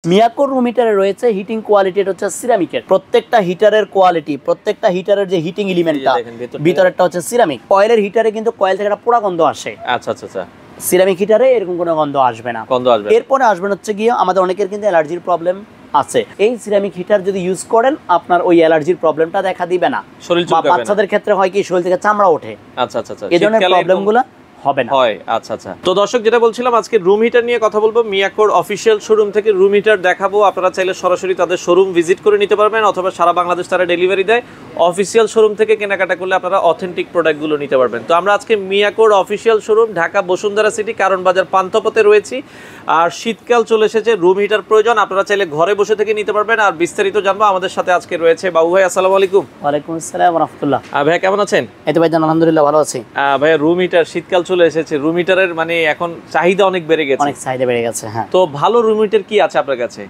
Miyako room হিটারে রয়েছে heating quality হচ্ছে সিরামিকের। প্রত্যেকটা হিটারের কোয়ালিটি, প্রত্যেকটা হিটারের যে হিটিং এলিমেন্টটা ভিতরেরটা হচ্ছে সিরামিক। কয়েলের হিটারে কিন্তু কয়েল থেকে একটা পোড়া গন্ধ আসে। আচ্ছা আচ্ছা আচ্ছা। সিরামিক হিটারে এরকম কোনো গন্ধ আসবে না। এরপরে আসবেন হচ্ছে গিয়ে আমাদের অনেকের কিন্তু অ্যালার্জির প্রবলেম আছে। এই সিরামিক হিটার যদি ইউজ করেন আপনার ওই অ্যালার্জির প্রবলেমটা দেখা দিবে না। বাচ্চাদের ক্ষেত্রে হয় কি শরীর থেকে চামড়া ওঠে। আচ্ছা আচ্ছা আচ্ছা। এই ধরনের প্রবলেমগুলো হবে না। হয় আচ্ছা আচ্ছা। তো দর্শক যেটা বলছিলাম আজকে রুম হিটার নিয়ে কথা বলবো। মিয়াকোর অফিশিয়াল শোরুম থেকে রুম হিটার দেখাবো। আপনারা চাইলে সরাসরি তাদের শোরুম ভিজিট করে নিতে পারবেন অথবা সারা বাংলাদেশ তারা ডেলিভারি দেয়। অফিশিয়াল শোরুম থেকে কেনাকাটা করলে আপনারা অথেন্টিক প্রোডাক্টগুলো নিতে পারবেন। তো আমরা আজকে মিয়াকোর official showroom Dhaka Bashundhara city Karwan Bazar পান্থপথে রয়েছি। আর শীতকাল চলে এসেছে, রুম হিটার প্রয়োজন, আপনারা চাইলে ঘরে বসে থেকে নিতে পারবেন। আর বিস্তারিত জানবো আমাদের সাথে আজকে রয়েছে বাবু ভাই। আসসালামু আলাইকুম। ওয়ালাইকুম আসসালাম ওয়া রাহমাতুল্লাহ। ভাই কেমন আছেন? এই তো ভাইজান আলহামদুলিল্লাহ ভালো আছি। ভাই রুম হিটার শীতকাল চলে এসেছে, রুম হিটারের মানে এখন চাহিদা অনেক বেড়ে গেছে। অনেক চাহিদা বেড়ে গেছে, হ্যাঁ। তো ভালো রুম হিটার কি আছে আপনার কাছে?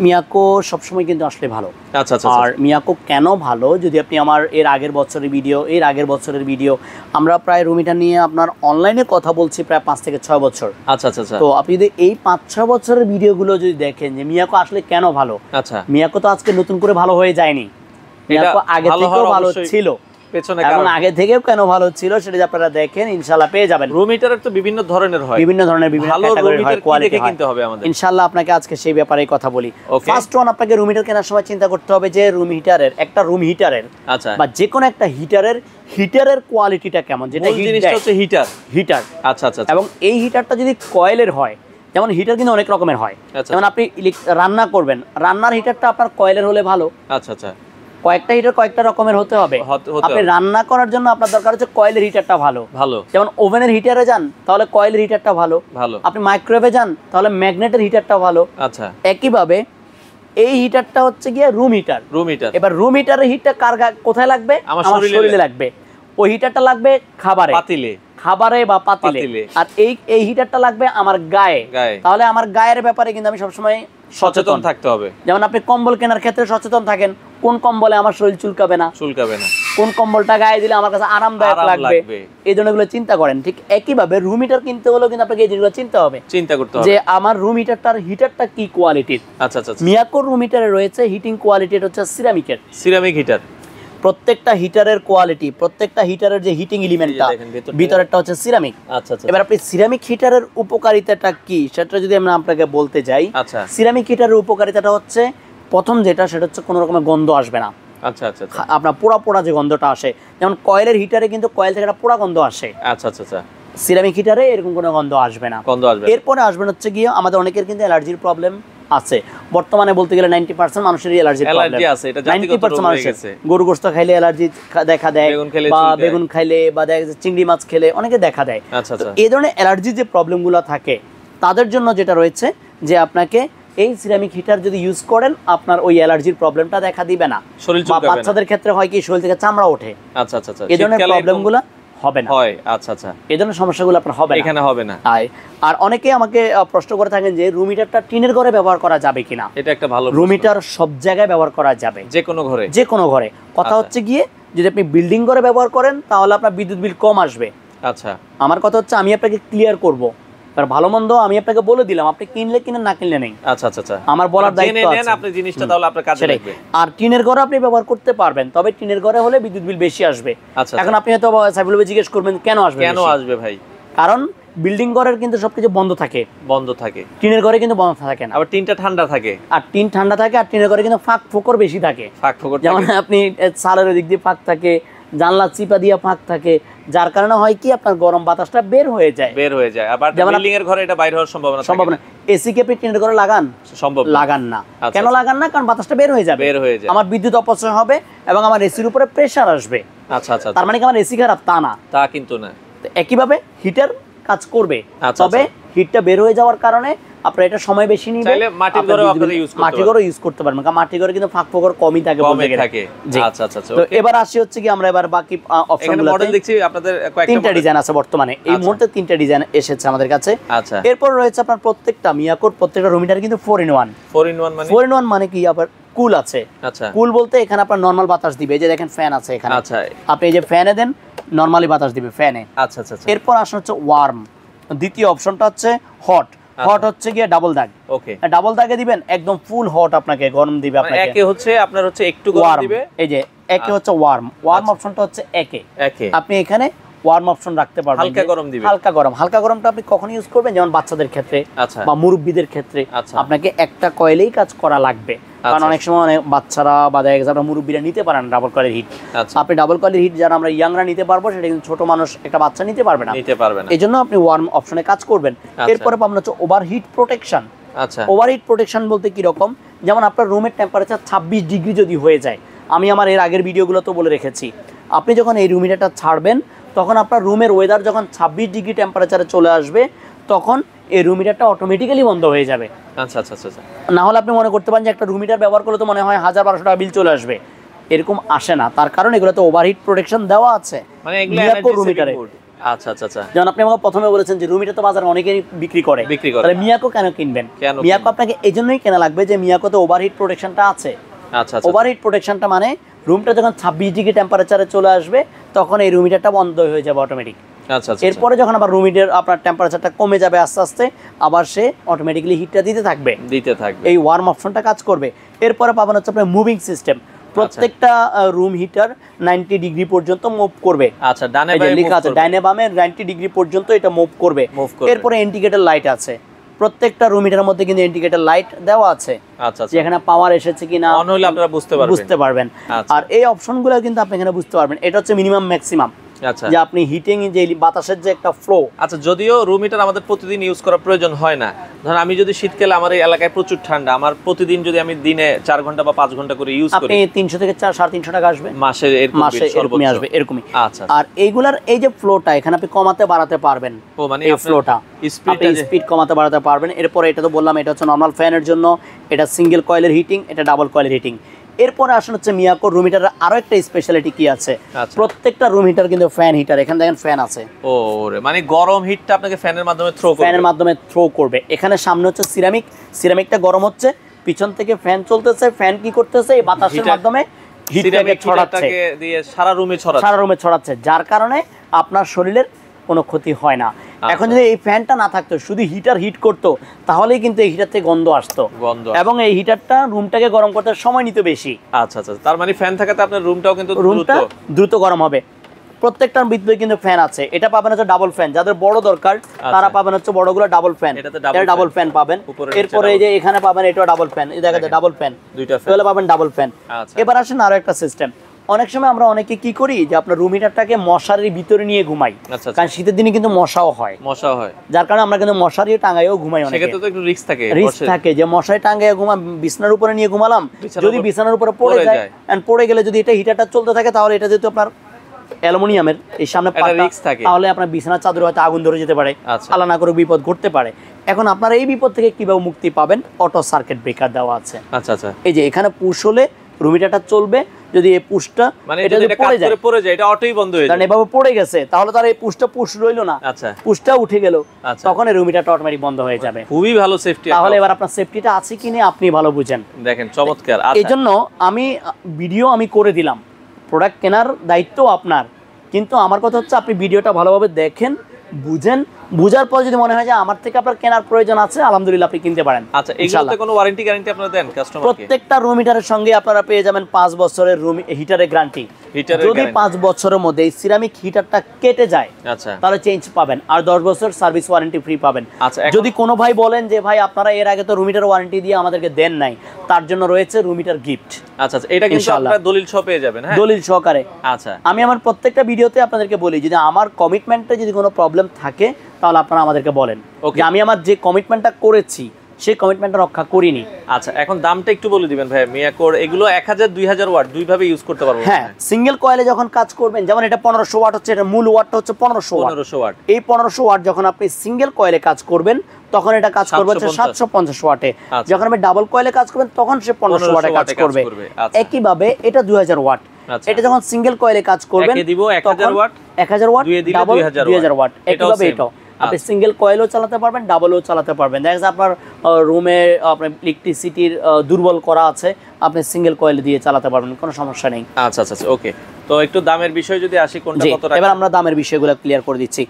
মিয়াকো সবসময় কিন্তু আসলে ভালো। আচ্ছা আচ্ছা। আর মিয়াকো কেন ভালো, যদি আপনি আমার এর আগের বছরের ভিডিও আমরা প্রায় রুম হিটার নিয়ে আপনার অনলাইনে কথা বলছি প্রায় 5 থেকে 6 বছর। আচ্ছা আচ্ছা আচ্ছা। তো আপনি যদি এই 5-6 বছরের ভিডিওগুলো যদি দেখেন যে মিয়াকো আসলে কেন ভালো। আচ্ছা। মিয়াকো তো আজকে নতুন করে ভালো হয়ে যায়নি, মিয়াকো আগে থেকেও ভালো ছিল। পেছনে কারণ আগে থেকেও কেন ভালো ছিল সেটা যদি আপনারা দেখেন ইনশাআল্লাহ পেয়ে যাবেন। রুম হিটারের তো বিভিন্ন ধরনের হয়, বিভিন্ন ক্যাটাগরি হয়, কোয়ালিটি কিনতে হবে আমাদের। ইনশাআল্লাহ আপনাকে আজকে সেই ব্যাপারেই কথা বলি। ফার্স্ট ওয়ান, আপনাকে রুম হিটার কেনার সময় চিন্তা করতে হবে যে রুম হিটারের আচ্ছা বা যে কোনো একটা হিটারের কোয়ালিটিটা কেমন, যেটা জিনিসটা হচ্ছে হিটার। আচ্ছা আচ্ছা। এবং এই হিটারটা যদি কয়েলের হয়, যেমন হিটার কিন্তু অনেক রকমের হয়। যেমন আপনি রান্না করবেন, রান্নার হিটারটা আপনার কয়েলের হলে ভালো। আচ্ছা আচ্ছা। কয়েকটা হিটার কয়েকটা রকমের হতে হবে। আপনি রান্না করার জন্য আপনার দরকার হচ্ছে কয়েলের হিটারটা ভালো। যেমন ওভেনের হিটারে যান তাহলে কয়েলের হিটারটা ভালো। আপনি মাইক্রোওয়েভে যান তাহলে ম্যাগনেটের হিটারটা ভালো। আচ্ছা। একইভাবে এই হিটারটা হচ্ছে গিয়ে রুম হিটার। এবার রুম হিটারের হিটটা কোথায় লাগবে? আমার শরীরে লাগবে। ওই হিটারটা লাগবে খাবারে বা পাতিলে। আর এই হিটারটা লাগবে আমার গায়ে। তাহলে আমার গায়ের ব্যাপারে কিন্তু আমি সবসময় সচেতন থাকতে হবে। যেমন আপনি কম্বল কেনার ক্ষেত্রে সচেতন থাকেন, কোন কম্বলে আমার শরীর চুলকাবে না, কোন কম্বলটা গায়ে দিলে আমার কাছে আরামদায়ক লাগবে, এই জিনিসগুলো চিন্তা করেন। ঠিক একইভাবে রুম হিটার কিনতে হলেও কিন্তু আপনাকে এই জিনিসগুলো চিন্তা করতে হবে যে আমার রুম হিটারটা কি কোয়ালিটির। আচ্ছা আচ্ছা। মিয়াকো রুম হিটারে রয়েছে হিটিং কোয়ালিটি হচ্ছে সিরামিক হিটার। প্রত্যেকটা হিটারের কোয়ালিটি, প্রত্যেকটা হিটারের যে হিটিং এলিমেন্টটা ভিতরেরটা হচ্ছে সিরামিক। আচ্ছা আচ্ছা। এবার আপনি সিরামিক হিটারের উপকারিতাটা কি সেটা যদি আমরা আপনাকে বলতে যাই, সিরামিক হিটারের উপকারিতাটা হচ্ছে প্রথম যেটা, সেটা হচ্ছে কোনো রকমের গন্ধ আসবে না। আচ্ছা আচ্ছা। আপনার পোড়া যে গন্ধটা আসে, যেমন কয়েলের হিটারে কিন্তু কয়েল থেকে একটা পোড়া গন্ধ আসে। আচ্ছা আচ্ছা আচ্ছা। সিরামিক হিটারে এরকম কোনো গন্ধ আসবে না। এরপরে আসবেন হচ্ছে গিয়ে আমাদের অনেকের কিন্তু অ্যালার্জির প্রবলেম আছে। বর্তমানে বলতে গেলে 90% মানুষেরই অ্যালার্জি আছে। এটা 90% মানুষের গরু গোশত খাইলে অ্যালার্জি দেখা দেয়, বা বেগুন খাইলে বা দেখা যাচ্ছে চিংড়ি মাছ খেলে অনেকে দেখা দেয়। এই ধরনের অ্যালার্জি যে প্রবলেমগুলো থাকে তাদের জন্য যেটা রয়েছে যে আপনাকে এই সিরামিক হিটার যদি ইউজ করেন আপনার ওই অ্যালার্জির প্রবলেমটা দেখা দিবে না। বাচ্চাদের ক্ষেত্রে হয় কি শরীর থেকে চামড়া ওঠে। আচ্ছা আচ্ছা। এই ধরনের প্রবলেমগুলো হবে না। আচ্ছা আচ্ছা। এই ধরনের সমস্যাগুলো আপনার হবে না। আর অনেকে আমাকে প্রশ্ন করে থাকেন যে রুম হিটারটা টিনের ঘরে ব্যবহার করা যাবে কিনা। এটা একটা ভালো প্রশ্ন। রুম হিটার সব জায়গায় ব্যবহার করা যাবে, যে কোনো ঘরে। কথা হচ্ছে গিয়ে যদি আপনি বিল্ডিং ঘরে ব্যবহার করেন তাহলে আপনার বিদ্যুৎ বিল কম আসবে। আচ্ছা। আমার কথা হচ্ছে আমি আপনাকে ক্লিয়ার করব, আর ভালো মন্দ আমি আপনাকে বলে দিলাম, আপনি কিনলে কিনেন না কিনলে নেই। আচ্ছা আচ্ছা। আমার বলার দায়িত্ব আছে, আপনি জিনিসটা তাহলে আপনার কাজে লাগবে। আর টিনের ঘরে আপনি ব্যবহার করতে পারবেন, তবে টিনের ঘরে হলে বিদ্যুৎ বিল বেশি আসবে। এখন আপনি হয়তো সাইফুল ভাই জিজ্ঞেস করবেন কেন আসবে ভাই? কারণ বিল্ডিং ঘরের কিন্তু সবকিছু বন্ধ থাকে। টিনের ঘরে কিন্তু বন্ধ থাকে না। আবার টিনটা ঠান্ডা থাকে, আর টিন ঠান্ডা থাকে, আর টিনের ঘরে কিন্তু ফাঁক ফোকর বেশি থাকে। যেমন আপনি সালের দিক দিয়ে ফাঁক থাকে, জানলা চিপা দিয়ে ফাঁক থাকে, যার কারণে হয় কি আপনার গরম বাতাসটা বের হয়ে যায়। আবার বিল্ডিং এর ঘরে এটা বাইরে হওয়ার সম্ভাবনা। এসি কে আপনি টিনের ঘরে লাগান না। কেন লাগান না? কারণ বাতাসটা বের হয়ে যাবে, আমার বিদ্যুৎ অপচয় হবে এবং আমার এসির উপরে প্রেসার আসবে। আচ্ছা আচ্ছা। তার মানে কি আমার এসি খারাপ? তা না, তা কিন্তু না। একইভাবে হিটার কাজ করবে, তবে হিটটা বের হয়ে যাওয়ার কারণে আপনার এটা সময় বেশি নিবে। চাইলে মাটির ঘরে ইউজ করতে পারবেন, কারণ মাটির ঘরে কিন্তু ফাঁক ফোকর কমই থাকে বলতে গেলে। আচ্ছা আচ্ছা। তো এবার আসি হচ্ছে কি আমরা এবার বাকি অপশনগুলো মডেল দেখছি। আপনাদের কয়েকটা ডিজাইন আছে বর্তমানে, এই মুহূর্তে 3টা ডিজাইন এসেছে আমাদের কাছে। আচ্ছা। এরপর রয়েছে আপনার প্রত্যেকটা মিয়াকোর প্রত্যেকটা রুম হিটার কিন্তু 4-in-1 মানে কি আপনার কুল আছে। আচ্ছা। কুল বলতে এখানে আপনার নরমাল বাতাস দিবে, এই যে দেখেন ফ্যান আছে এখানে। আচ্ছা। আপনি এই যে ফ্যানে দেন নরমালি বাতাস দিবে ফ্যানে। আচ্ছা আচ্ছা। এরপর আসলে হচ্ছে ওয়ার্ম, দ্বিতীয় অপশনটা হচ্ছে হট, হট হচ্ছে গিয়ে ডাবল দাগ। ওকে, ডাবল দাগে দিবেন একদম ফুল হট, আপনাকে গরম দিবে। আপনাকে একে হচ্ছে আপনার হচ্ছে একটু গরম দিবে, এই যে একে হচ্ছে ওয়ার্ম অপশনটা হচ্ছে একে। আপনি এখানে ওয়ার্ম অপশন রাখতে পারবেন, হালকা গরম দিবে। হালকা গরমটা আপনি কখন ইউজ করবেন, যেমন বাচ্চাদের ক্ষেত্রে বা মুরব্বিদের ক্ষেত্রে আপনাকে একটা কয়েলেই কাজ করা লাগবে। কারণ অনেক সময় অনেক বাচ্চারা বা দেখা গেছে আপনার মুরব্বিরা নিতে পারেন ডাবল কয়েলের হিট। আপনি ডাবল কয়েলের হিট যারা আমরা ইয়াংরা নিতে পারবো, সেটা কিন্তু ছোট মানুষ একটা বাচ্চা নিতে পারবে না। এই জন্য আপনি ওয়ার্ম অপশনে কাজ করবেন। এরপরে পাবেন হচ্ছে ওভারহিট প্রোটেকশন। ওভারহিট প্রোটেকশন বলতে কি রকম, যেমন আপনার রুমের টেম্পারেচার 26 ডিগ্রি যদি হয়ে যায়, আমি আমার এর আগের ভিডিওগুলো তো বলে রেখেছি, আপনি যখন এই রুম হিটারটা ছাড়বেন তখন আপনার রুমের ওয়েদার যখন 26 ডিগ্রি টেম্পারেচারে চলে আসবে, তখন এই রুম হিটারটা অটোমেটিক্যালি বন্ধ হয়ে যাবে। না হলে আপনি মনে করতে পারেন যে একটা রুম হিটার ব্যবহার করলে তো মনে হয় 1000-1200 টাকা বিল চলে আসবে, এরকম আসে না। তার কারণ এগুলোতে ওভারহিট প্রোটেকশন দেওয়া আছে মিয়াকো রুম হিটারে। যেমন আপনি আমাকে প্রথমে বলেছেন যে রুম হিটার তো বাজারে অনেকেই বিক্রি করে, তাহলে মিয়াকো কেন কিনবেন? মিয়াকো আপনাকে এই জন্যই কেনা লাগবে যে মিয়াকোতে ওভারহিট প্রোটেকশনটা আছে। ওভারহিট প্রোটেকশনটা মানে রুমটা যখন 26 ডিগ্রি টেম্পারেচারে চলে আসবে, তখন এই রুম হিটারটা বন্ধ হয়ে যাবে অটোমেটিক। এরপরে যখন আবার রুম হিটার আপনার টেম্পারেচারটা কমে যাবে আস্তে আস্তে, আবার সে অটোমেটিক্যালি হিটটা দিতে থাকবে। এই ওয়ার্ম অপশনটা কাজ করবে। এরপরে পাবেন হচ্ছে আপনার মুভিং সিস্টেম। প্রত্যেকটা রুম হিটার 90 ডিগ্রি পর্যন্ত মুভ করবে। লেখা আছে ডাইনে বামে 90 ডিগ্রি পর্যন্ত এটা মুভ করবে। এরপরে ইন্ডিকেটর লাইট আছে, প্রত্যেকটা রুম হিটারের মধ্যে কিন্তু ইন্ডিকেটর লাইট দেওয়া আছে, যেখানে পাওয়ার এসেছে কিনা অন হলে আপনারা বুঝতে পারবেন। আর এই অপশনগুলো কিন্তু আপনি এখানে বুঝতে পারবেন। এটা হচ্ছে মিনিমাম ম্যাক্সিমাম, যে আপনি হিটিং যে বাতাসের যে একটা ফ্লো। যদিও রুম হিটার আমাদের প্রতিদিন ইউজ করার প্রয়োজন হয় না। ধরুন আমি যদি শীতকালে আমার এই এলাকায় প্রচুর ঠান্ডা, আমার প্রতিদিন যদি আমি দিনে 4 ঘন্টা বা 5 ঘন্টা করে ইউজ করি, আপনি 300 থেকে 350 টাকা আসবে মাসে এরকমই আসবে এরকমই। আর এইগুলার এই যে ফ্লোটা এখানে আপনি কমাতে বাড়াতে পারবেন। মানে এই ফ্লোটা স্পিড কমাতে বাড়াতে পারবেন। এরপরে এটা তো বললাম, এটা হচ্ছে নরমাল ফ্যানের জন্য, এটা সিঙ্গেল কয়েলের হিটিং, এটা ডাবল কয়েলের হিটিং। এরপরে আসলে হচ্ছে মিয়াকো রুম হিটারের আরো একটা স্পেশালিটি কি আছে, প্রত্যেকটা রুম হিটার কিন্তু ফ্যান হিটার। এখানে দেখেন ফ্যান আছে, মানে গরম হিটটা আপনাকে ফ্যানের মাধ্যমে থ্রো করবে। এখানে সামনে হচ্ছে সিরামিকটা গরম হচ্ছে, পিছন থেকে ফ্যান চলতেছে, ফ্যান কি করতেছে এই বাতাসের মাধ্যমে হিটটাকে ছড়াচ্ছে, দিয়ে সারা রুমে ছড়াচ্ছে, যার কারণে আপনার শরীরের কোনো ক্ষতি হয় না। এখন যদি এই ফ্যানটা না থাকতো, শুধু হিটার হিট করতো, তাহলেই কিন্তু এই হিটার থেকে গন্ধ আসতো, এবং এই হিটারটা রুমটাকে গরম করতে সময় নিতে বেশি। তার মানে ফ্যান থাকাতে আপনার রুমটাও কিন্তু দ্রুত গরম হবে। প্রত্যেকটার ভিতরে কিন্তু ফ্যান আছে। এটা পাবেন হচ্ছে ডাবল ফ্যান, যাদের বড় দরকার তারা পাবেন হচ্ছে বড়গুলো ডাবল ফ্যান, এটা ডাবল ফ্যান পাবেন। এরপরে এই যে এখানে পাবেন এটাও ডাবল ফ্যান, এই দেখা যায় ডাবল ফ্যান, দুইটা ফ্যান পাবেন ডাবল ফ্যান। এবার আসেন আরো একটা সিস্টেম। অনেক সময় আমরা অনেকে কি করি যে আপনার রুম হিটারটাকে মশারির ভিতরে নিয়ে ঘুমাই, কারণ শীতের দিনে কিন্তু মশাও হয়, যার কারণে আমরা কিন্তু মশারি টাঙ্গাইও ঘুমাই। অনেকে সেক্ষেত্রে তো একটু রিস্ক থাকে যে মশারি টাঙ্গাইয়া ঘুমা, বিছানার উপরে নিয়ে ঘুমালাম, যদি বিছানার উপরে পড়ে যায়, এন্ড পড়ে গেলে যদি এটা হিটারটা চলতে থাকে, তাহলে এটা যেহেতু আপনার অ্যালুমিনিয়ামের এই সামনে তাহলে আপনার বিছানার চাদরে হয়তো আগুন ধরে যেতে পারে, আল্লাহ না করে বিপদ ঘটতে পারে। এখন আপনারা এই বিপদ থেকে কিভাবে মুক্তি পাবেন, অটো সার্কিট ব্রেকার দেওয়া আছে। এই যে এখানে পুশ হলে রুম হিটারটা চলবে, যদি এই পুশটা এটা যদি পড়ে যায় এটা অটোই বন্ধ হয়ে যায়, কারণ এভাবে পড়ে গেছে, তাহলে তার এই পুশটা পুশ রইলো না, পুশটা উঠে গেল, তখন এই রুম হিটারটা অটোমেটিক বন্ধ হয়ে যাবে। খুবই ভালো সেফটি। তাহলে এবার আপনার সেফটিটা আছে কিনা আপনি ভালো বুঝেন, দেখেন চমৎকার। এইজন্য আমি ভিডিও করে দিলাম, প্রোডাক্ট কেনার দায়িত্ব আপনার, কিন্তু আমার কথা হচ্ছে আপনি ভিডিওটা ভালোভাবে দেখেন, বুঝার পর যদি মনে হয় যে আমার থেকে আপনার কেনার প্রয়োজন আছে, আলহামদুলিল্লাহ আপনি কিনতে পারেন। আচ্ছা, এগুলোতে কোনো ওয়ারেন্টি গ্যারান্টি আপনারা দেন কাস্টমারকে? প্রত্যেকটা রুম হিটারের সঙ্গে আপনারা পেয়ে যাবেন 5 বছরের রুম হিটারের গ্যারান্টি। যদি 5 বছরের মধ্যে এই সিরামিক হিটারটা কেটে যায়, আচ্ছা, তাহলে চেঞ্জ পাবেন, আর 10 বছর সার্ভিস ওয়ারেন্টি ফ্রি পাবেন। আচ্ছা, যদি কোনো ভাই বলেন যে ভাই আপনারা এর আগে তো রুম হিটার ওয়ারেন্টি দিয়ে আমাদেরকে দেন নাই, তার জন্য রয়েছে রুম হিটার গিফট। আচ্ছা, এটা কিন্তু আপনারা দলিল সহ পেয়ে যাবেন। হ্যাঁ, দলিল সহকারে। আচ্ছা, আমি আমার প্রত্যেকটা ভিডিওতে আপনাদেরকে বলি, যদি আমার কমিটমেন্টে যদি কোনো প্রবলেম থাকে, তাহলে আপনারা আমাদেরকে বলেন যে আমি আমার যে কমিটমেন্টটা করেছি সেই কমিটমেন্টটা রক্ষা করিনি। আচ্ছা, এখন দামটা একটু বলে দিবেন ভাই। মিয়াকোর এগুলো 1000 2000 ওয়াট দুইভাবে ইউজ করতে পারবো। হ্যাঁ, সিঙ্গেল কয়েলে যখন কাজ করবেন, যেমন এটা 1500 ওয়াট হচ্ছে, এটা মূল ওয়াটটা হচ্ছে 1500 ওয়াট। এই 1500 ওয়াট যখন আপনি সিঙ্গেল কয়েলে কাজ করবেন, তখন এটা কাজ করবে হচ্ছে 750 ওয়াটে। যখন আপনি ডাবল কয়েলে কাজ করবেন, তখন সে 1500 ওয়াটে কাজ করবে। একইভাবে এটা 2000 ওয়াট। এটা যখন সিঙ্গেল কয়েলে কাজ করবেন, একে দিব 1000 ওয়াট, 1000 ওয়াট, ডাবল 2000 ওয়াট। একইভাবে এটা আপনি সিঙ্গেল কয়েলও চালাতে পারবেন, ডাবলও চালাতে পারবেন। দেখা যাচ্ছে আপনার রুমে আপনার ইলেকট্রিসিটির দুর্বল করা আছে, আপনি সিঙ্গেল কয়েল দিয়ে চালাতে পারবেন, কোনো সমস্যা নেই। আচ্ছা আচ্ছা ওকে, তো একটু দামের বিষয় যদি আসি, কোনটা কত টাকা? এবার আমরা দামের বিষয়গুলো ক্লিয়ার করে দিচ্ছি।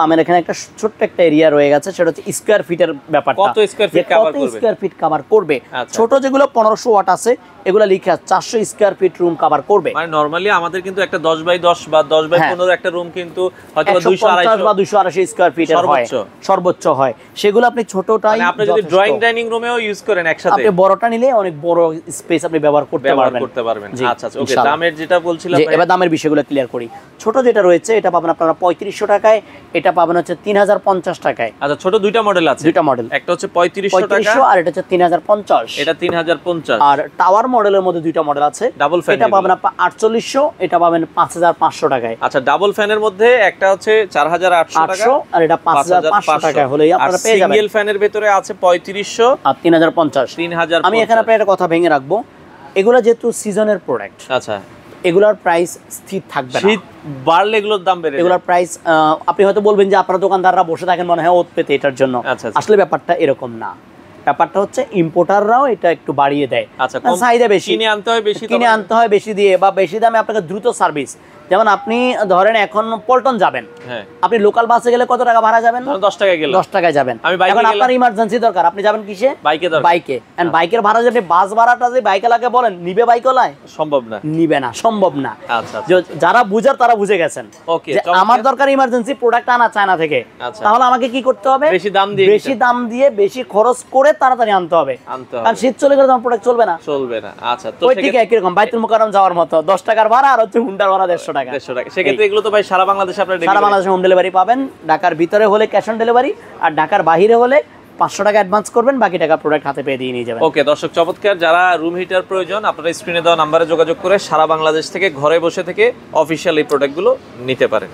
আমার এখানে একটা ছোট্ট একটা এরিয়া রয়ে গেছে, সেটা হচ্ছে স্কয়ার ফিটের ব্যাপারটা। কত স্কয়ার ফিট কভার করবে? কত স্কয়ার ফিট কভার করবে? ছোট যেগুলো 1500 ওয়াট আছে এগুলো লিখে 400 স্কয়ার ফিট রুম কভার করবে। মানে নরমালি আমাদের কিন্তু একটা 10 বাই 10 বা 10 বাই 15 একটা রুম কিন্তু হয়তো 250 বা 280 স্কয়ার ফিটের হয়, সর্বোচ্চ হয়। সেগুলো আপনি ছোটটাই, মানে আপনি যদি ড্রয়িং ডাইনিং রুমেও ইউজ করেন একসাথে, আপনি বড়টা নিলে অনেক বড় স্পেস আপনি ব্যবহার করতে পারবেন। আচ্ছা আচ্ছা ওকে, দামের যেটা বলছিলাম, এবার দামের বিষয়গুলো ক্লিয়ার করি। ছোট যেটা রয়েছে এটা পাবেন আপনারা 3500 টাকায়, এটা পাবেন হচ্ছে 3050 টাকায়। আচ্ছা, ছোট দুইটা মডেল আছে, দুইটা মডেল, একটা হচ্ছে 3500 টাকা আর এটা হচ্ছে 3050, এটা 3050। আর টাওয়ার মডেলের মধ্যে দুইটা মডেল আছে, ডাবল ফ্যান, এটা পাবেন আপনারা 4800, এটা পাবেন 5500 টাকায়। আচ্ছা, ডাবল ফ্যানের মধ্যে একটা হচ্ছে 4800 টাকা আর এটা 5500 টাকা হলেই আপনারা পেয়ে যাবেন। সিঙ্গেল ফ্যানের ভিতরে আছে 3500 আর 3050। আমি এখানে আপনাদের একটা কথা ভেঙে রাখবো, এগুলা যেহেতু সিজনের প্রোডাক্ট, আচ্ছা এগুলার প্রাইস স্থির থাকবে না, শীত বাড়লে এগুলোর দাম বেড়ে যায়। এগুলার প্রাইস আপনি হয়তো বলবেন যে আপনারা দোকানদাররা বসে থাকেন মনে হয় ওত পেতে এটার জন্য, আসলে ব্যাপারটা এরকম না। ব্যাপারটা হচ্ছে ইম্পোর্টাররাও এটা একটু বাড়িয়ে দেয়, আচ্ছা, চাহিদা বেশি, কিনে আনতে হয় বেশি দিয়ে বা বেশি দামে আপনাকে দ্রুত সার্ভিস। যেমন আপনি ধরেন এখন পল্টন যাবেন, আপনি লোকাল বাসে গেলে কত টাকা ভাড়া যাবেন? 10 টাকায় গেলে 10 টাকায় যাবেন। এখন আপনার ইমার্জেন্সি দরকার, আপনি যাবেন কিসে? বাইকে। এন্ড বাইকের ভাড়া যদি বাস ভাড়াটা যে বাইকে লাগে বলেন, নিবে বাইকওয়ালায়? সম্ভব না, নিবে না, সম্ভব না। আচ্ছা, যারা বুঝার তারা বুঝে গেছেন যে আমার দরকার ইমার্জেন্সি প্রোডাক্ট আনা চায়না থেকে, তাহলে আমাকে কি করতে হবে? বেশি দাম দিয়ে বেশি খরচ করে তাড়াতাড়ি আনতে হবে, কারণ শীত চলে গেলে তোমার প্রোডাক্ট চলবে না। আচ্ছা, তো ওই ঠিক একই রকম বাইতুল মুকাররম যাওয়ার মতো 10 টাকার ভাড়া আর হচ্ছে হুন্ডার ভাড়া 150 টাকা। সেক্ষেত্রে এগুলো তো ভাই সারা বাংলাদেশে আপনারা সারা বাংলাদেশে হোম ডেলিভারি পাবেন। ঢাকার ভিতরে হলে ক্যাশ অন ডেলিভারি, আর ঢাকার বাইরে হলে 500 টাকা অ্যাডভান্স করবেন, বাকি টাকা প্রোডাক্ট হাতে পেয়ে দিয়ে নিয়ে যাবেন। ওকে দর্শক, চমৎকার। যারা রুম হিটার প্রয়োজন, আপনারা স্ক্রিনে দেওয়া নাম্বারে যোগাযোগ করে সারা বাংলাদেশ থেকে ঘরে বসে থেকে অফিশিয়াল এই প্রোডাক্টগুলো নিতে পারেন।